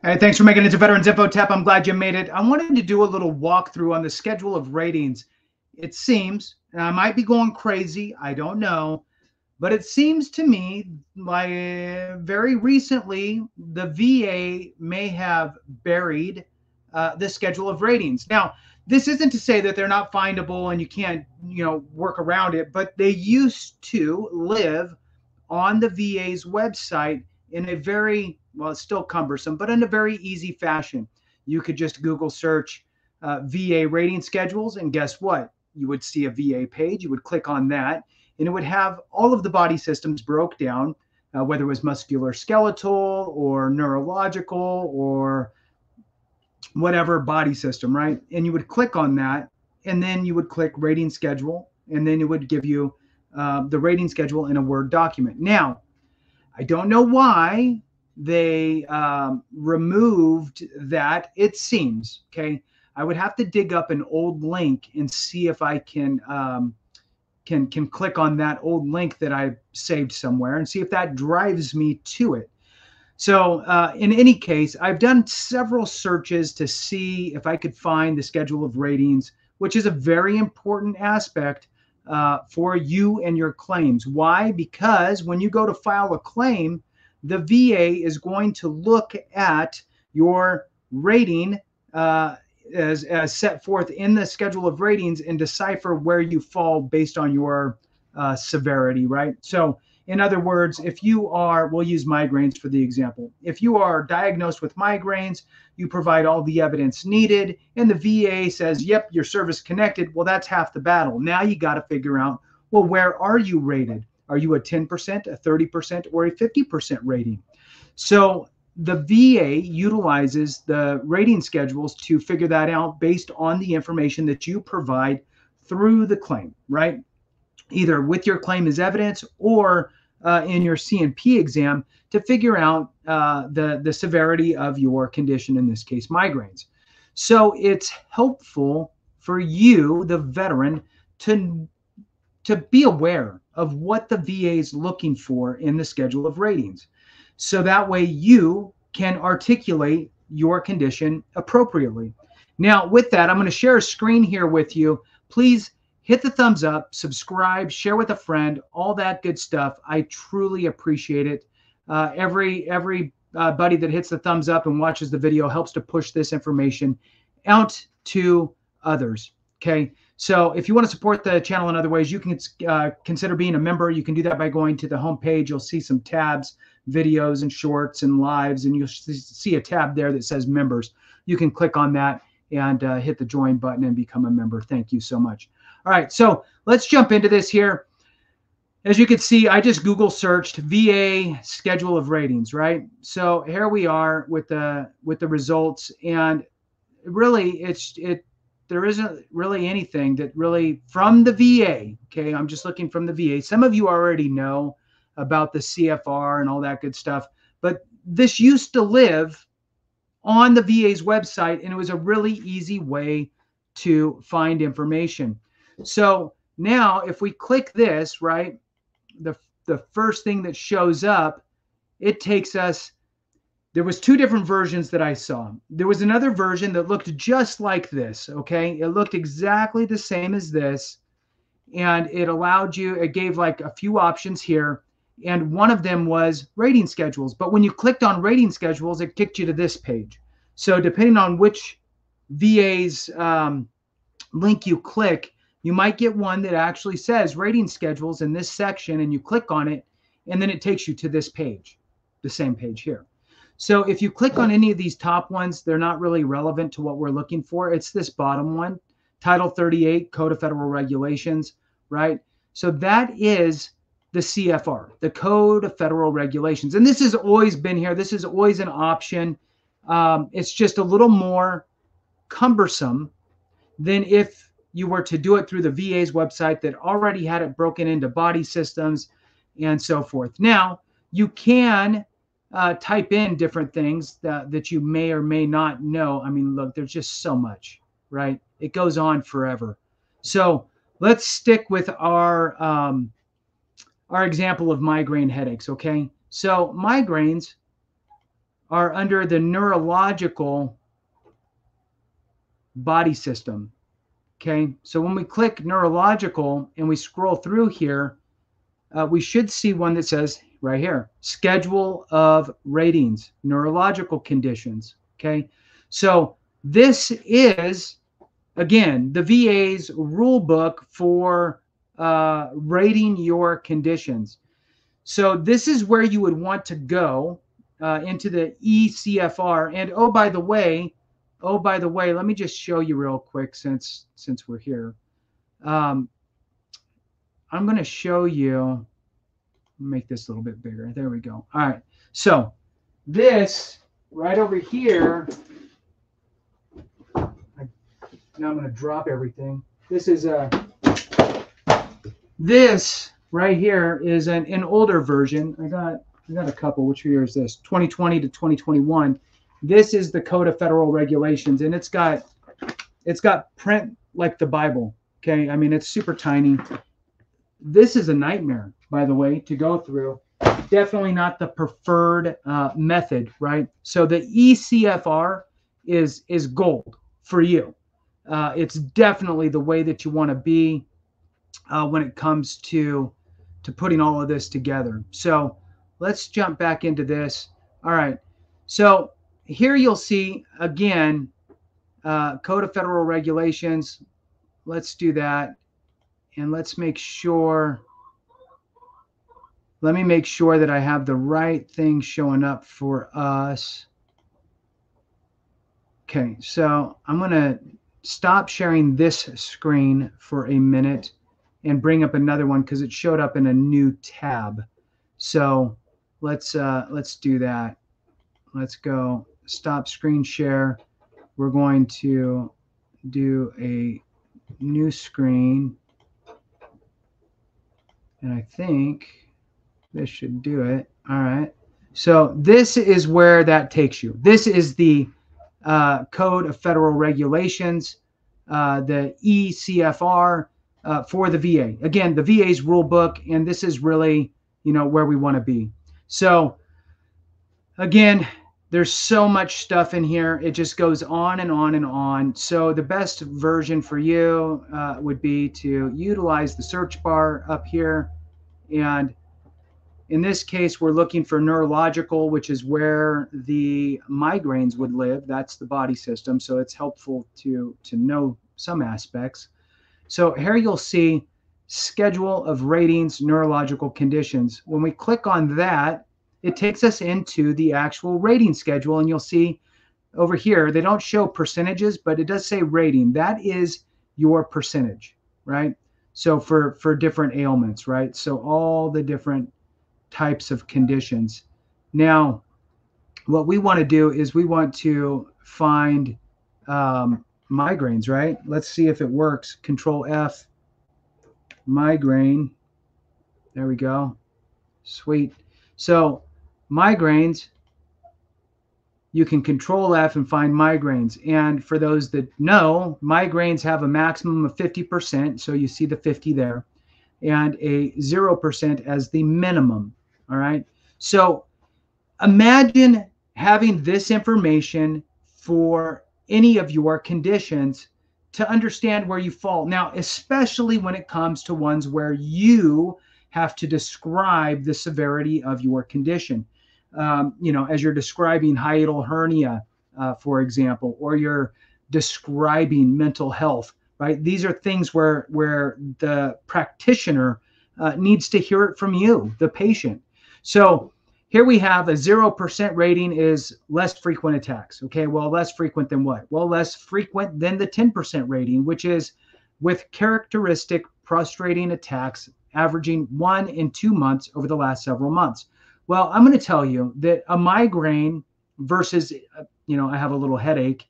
Hey, thanks for making it to Veterans Info Tap. I'm glad you made it. I wanted to do a little walkthrough on the schedule of ratings. It seems, and I might be going crazy, I don't know, but it seems to me like very recently the VA may have buried the schedule of ratings. Now, this isn't to say that they're not findable and you can't, work around it, but they used to live on the VA's website in a very, well, it's still cumbersome, but in a very easy fashion. You could just Google search VA rating schedules, and guess what? You would see a VA page. You would click on that, and it would have all of the body systems broke down, whether it was musculoskeletal or neurological or whatever body system, right? And you would click on that, and then you would click rating schedule, and then it would give you the rating schedule in a Word document. Now, I don't know why they removed that. It seems, okay. I would have to dig up an old link and see if I can click on that old link that I saved somewhere and see if that drives me to it. So in any case, I've done several searches to see if I could find the schedule of ratings, which is a very important aspect for you and your claims. Why? Because when you go to file a claim, the VA is going to look at your rating as set forth in the schedule of ratings and decipher where you fall based on your severity, right? So in other words, if you are, we'll use migraines for the example. If you are diagnosed with migraines, you provide all the evidence needed, and the VA says, yep, you're service connected. Well, that's half the battle. Now you got to figure out, well, where are you rated? Are you a 10%, a 30%, or a 50% rating? So the VA utilizes the rating schedules to figure that out based on the information that you provide through the claim, right? Either with your claim as evidence or in your C&P exam to figure out the severity of your condition, in this case, migraines. So it's helpful for you, the veteran, to be aware of what the VA is looking for in the schedule of ratings. So that way you can articulate your condition appropriately. Now, with that, I'm going to share a screen here with you. Please hit the thumbs up, subscribe, share with a friend, all that good stuff. I truly appreciate it. Every buddy that hits the thumbs up and watches the video helps to push this information out to others. Okay. So if you want to support the channel in other ways, you can consider being a member. You can do that by going to the homepage. You'll see some tabs, videos and shorts and lives, and you'll see a tab there that says members. You can click on that and hit the join button and become a member. Thank you so much. All right, so let's jump into this here. As you can see, I just Google searched VA schedule of ratings, right? So here we are with the results, and really there isn't really anything that really from the VA. Okay, I'm just looking from the VA. Some of you already know about the CFR and all that good stuff, but this used to live on the VA's website, and it was a really easy way to find information. So now if we click this, right, the first thing that shows up, it takes us, there was two different versions that I saw. There was another version that looked just like this, okay? It looked exactly the same as this, and it allowed you, it gave like a few options here, and one of them was rating schedules. But when you clicked on rating schedules, it kicked you to this page. So depending on which VA's link you click, you might get one that actually says rating schedules in this section, and you click on it, and then it takes you to this page, the same page here. So if you click on any of these top ones, they're not really relevant to what we're looking for. It's this bottom one, Title 38, Code of Federal Regulations, right? So that is the CFR, the Code of Federal Regulations. And this has always been here. This is always an option. It's just a little more cumbersome than if you were to do it through the VA's website that already had it broken into body systems and so forth. Now, you can type in different things that you may or may not know. I mean, look, there's just so much, right? It goes on forever. So let's stick with our example of migraine headaches, okay? So migraines, are under the neurological body system. Okay, so when we click neurological and we scroll through here, we should see one that says right here, schedule of ratings, neurological conditions. Okay, so this is, again, the VA's rule book for rating your conditions. So this is where you would want to go into the ECFR. And oh, by the way, let me just show you real quick since we're here. I'm going to show you, make this a little bit bigger. There we go. All right. So this right over here, now I'm going to drop everything. This is this right here is an older version. I got a couple. Which year is this? 2020 to 2021. This is the Code of Federal Regulations, and it's got print like the Bible. Okay, I mean, it's super tiny. This is a nightmare, by the way, to go through. Definitely not the preferred method, right? So the ECFR is gold for you. It's definitely the way that you want to be when it comes to putting all of this together. So let's jump back into this. All right. So here you'll see, again, Code of Federal Regulations. Let's do that. And let's make sure, let me make sure that I have the right thing showing up for us. Okay, so I'm going to stop sharing this screen for a minute and bring up another one because it showed up in a new tab. So let's do that. Let's go stop screen share. We're going to do a new screen. And I think this should do it. All right. So this is where that takes you. This is the Code of Federal Regulations, the ECFR for the VA. Again, the VA's rule book, and this is really, where we want to be. So again, there's so much stuff in here. It just goes on and on and on. So the best version for you would be to utilize the search bar up here. And in this case, we're looking for neurological, which is where the migraines would live. That's the body system. So it's helpful to know some aspects. So here you'll see schedule of ratings, neurological conditions. When we click on that, it takes us into the actual rating schedule. And you'll see over here, they don't show percentages, but it does say rating. That is your percentage, right? So for different ailments, right? So all the different types of conditions. Now, what we want to do is we want to find migraines, right? Let's see if it works. Control F, migraine. There we go. Sweet. So migraines, you can Control F and find migraines. And for those that know, migraines have a maximum of 50%. So you see the 50 there, and a 0% as the minimum. All right. So imagine having this information for any of your conditions to understand where you fall. Now, especially when it comes to ones where you have to describe the severity of your condition. As you're describing hiatal hernia, for example, or you're describing mental health, right? These are things where the practitioner needs to hear it from you, the patient. So here we have a 0% rating is less frequent attacks. Okay, well, less frequent than what? Well, less frequent than the 10% rating, which is with characteristic prostrating attacks averaging 1 in 2 months over the last several months. Well, I'm going to tell you that a migraine versus, I have a little headache.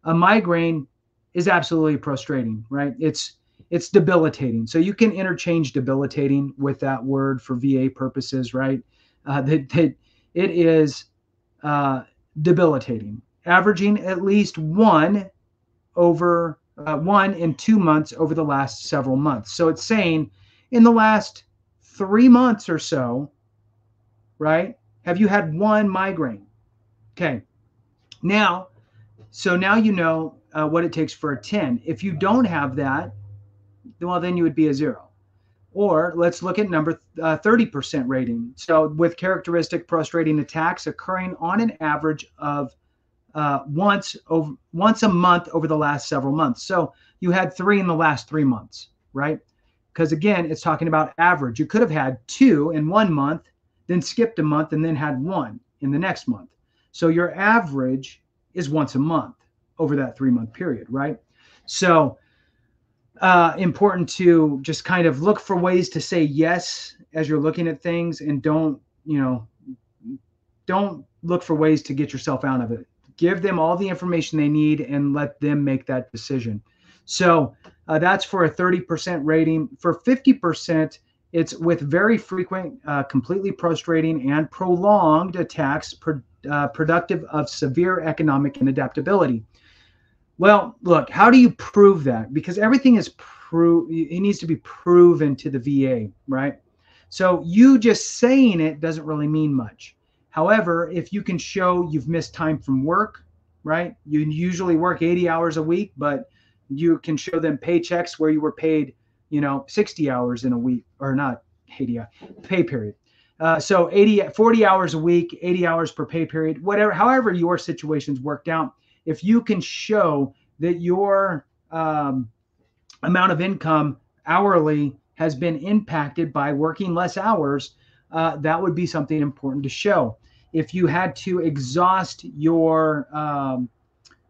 A migraine is absolutely prostrating, right? It's debilitating. So you can interchange debilitating with that word for VA purposes, right? That it is debilitating, averaging at least 1 in 2 months over the last several months. So it's saying in the last 3 months or so, right? Have you had 1 migraine? Okay. Now, so now you know what it takes for a 10. If you don't have that, well, then you would be a 0. Or let's look at number 30% rating. So with characteristic prostrating attacks occurring on an average of once a month over the last several months. So you had 3 in the last 3 months, right? Because again, it's talking about average. You could have had 2 in 1 month, then skipped a month, and then had 1 in the next month. So your average is once a month over that 3-month period, right? So important to just kind of look for ways to say yes as you're looking at things, and don't look for ways to get yourself out of it. Give them all the information they need and let them make that decision. So that's for a 30% rating. For 50%, it's with very frequent, completely prostrating and prolonged attacks, productive of severe economic inadaptability. Well, look, how do you prove that? Because everything is it needs to be proven to the VA, right? So you just saying it doesn't really mean much. However, if you can show you've missed time from work, right? You usually work 80 hours a week, but you can show them paychecks where you were paid, 60 hours in a week, or not 80 pay period. So 40 hours a week, 80 hours per pay period, whatever, however your situation's worked out. If you can show that your amount of income hourly has been impacted by working less hours, that would be something important to show. If you had to exhaust your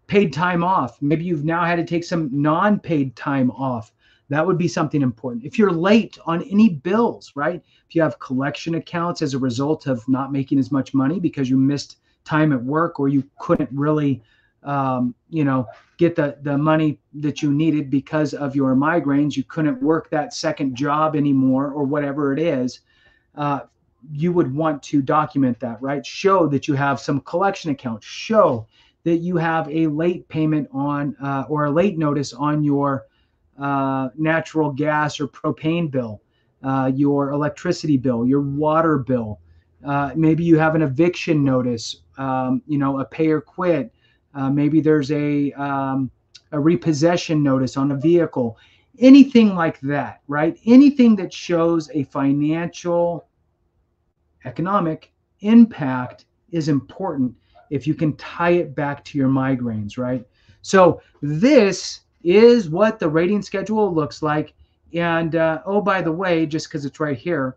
paid time off, maybe you've now had to take some non-paid time off, that would be something important. If you're late on any bills, right? If you have collection accounts as a result of not making as much money because you missed time at work, or you couldn't really get the money that you needed because of your migraines, you couldn't work that second job anymore, or whatever it is, you would want to document that, right? Show that you have some collection accounts. Show that you have a late payment on or a late notice on your natural gas or propane bill, your electricity bill, your water bill. Maybe you have an eviction notice, a pay or quit. Maybe there's a repossession notice on a vehicle, anything like that, right? Anything that shows a financial, economic impact is important if you can tie it back to your migraines, right? So this is what the rating schedule looks like. And oh, by the way, just because it's right here,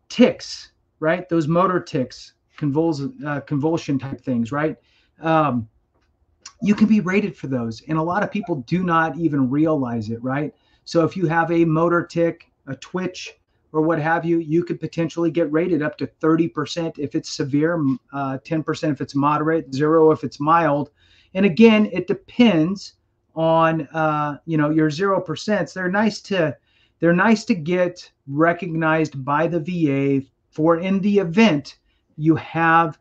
tics, right? Those motor tics, convulsion type things, right? You can be rated for those. And a lot of people do not even realize it, right? So if you have a motor tic, a twitch, or what have you, you could potentially get rated up to 30% if it's severe, 10% if it's moderate, 0 if it's mild. And again, it depends on your 0%. They're nice to get recognized by the VA for, in the event you have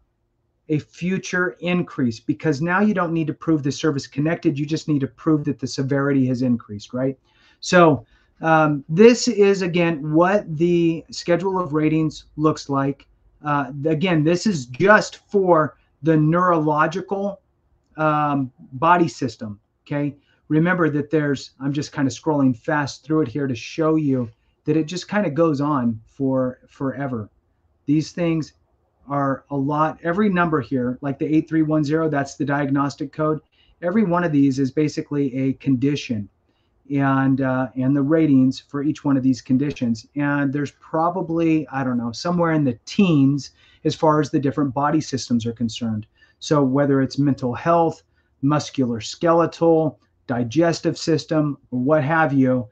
a future increase, because now you don't need to prove the service connected. You just need to prove that the severity has increased, right? So this is, again, what the schedule of ratings looks like. Again, this is just for the neurological body system, okay? Remember that I'm just kind of scrolling fast through it here to show you that it just kind of goes on for forever. These things are a lot. Every number here, like the 8310, that's the diagnostic code. Every one of these is basically a condition, and the ratings for each one of these conditions. And there's probably, I don't know, somewhere in the teens as far as the different body systems are concerned. So whether it's mental health, musculoskeletal, digestive system, what have you,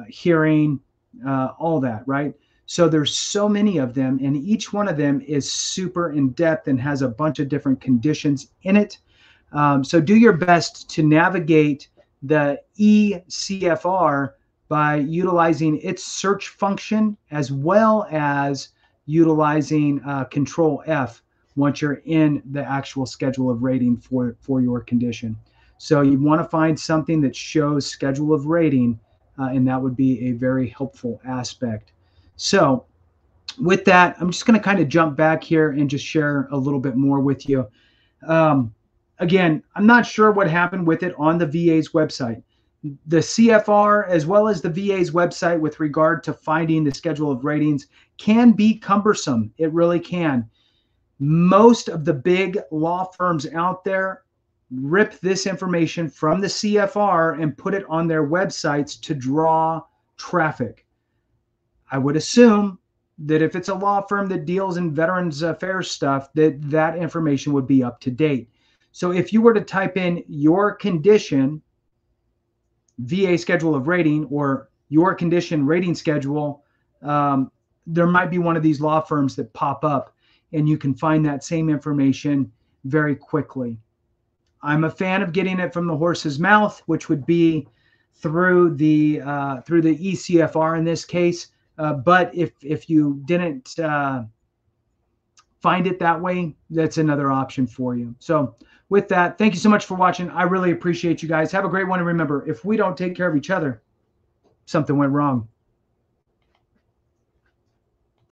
hearing, all that, right? So there's so many of them, and each one of them is super in depth and has a bunch of different conditions in it. So do your best to navigate the ECFR by utilizing its search function, as well as utilizing Control F once you're in the actual schedule of rating for your condition. So you want to find something that shows schedule of rating, and that would be a very helpful aspect. So with that, I'm just going to kind of jump back here and just share a little bit more with you. Um, Again, I'm not sure what happened with it on the VA's website. The CFR, as well as the VA's website, with regard to finding the schedule of ratings, can be cumbersome. It really can. Most of the big law firms out there rip this information from the CFR and put it on their websites to draw traffic. I would assume that if it's a law firm that deals in Veterans Affairs stuff, that information would be up to date. So if you were to type in your condition, VA schedule of rating, or your condition rating schedule, there might be one of these law firms that pop up, and you can find that same information very quickly. I'm a fan of getting it from the horse's mouth, which would be through the ECFR in this case. But if you didn't find it that way, that's another option for you. So with that, thank you so much for watching. I really appreciate you guys. Have a great one. And remember, if we don't take care of each other, something went wrong.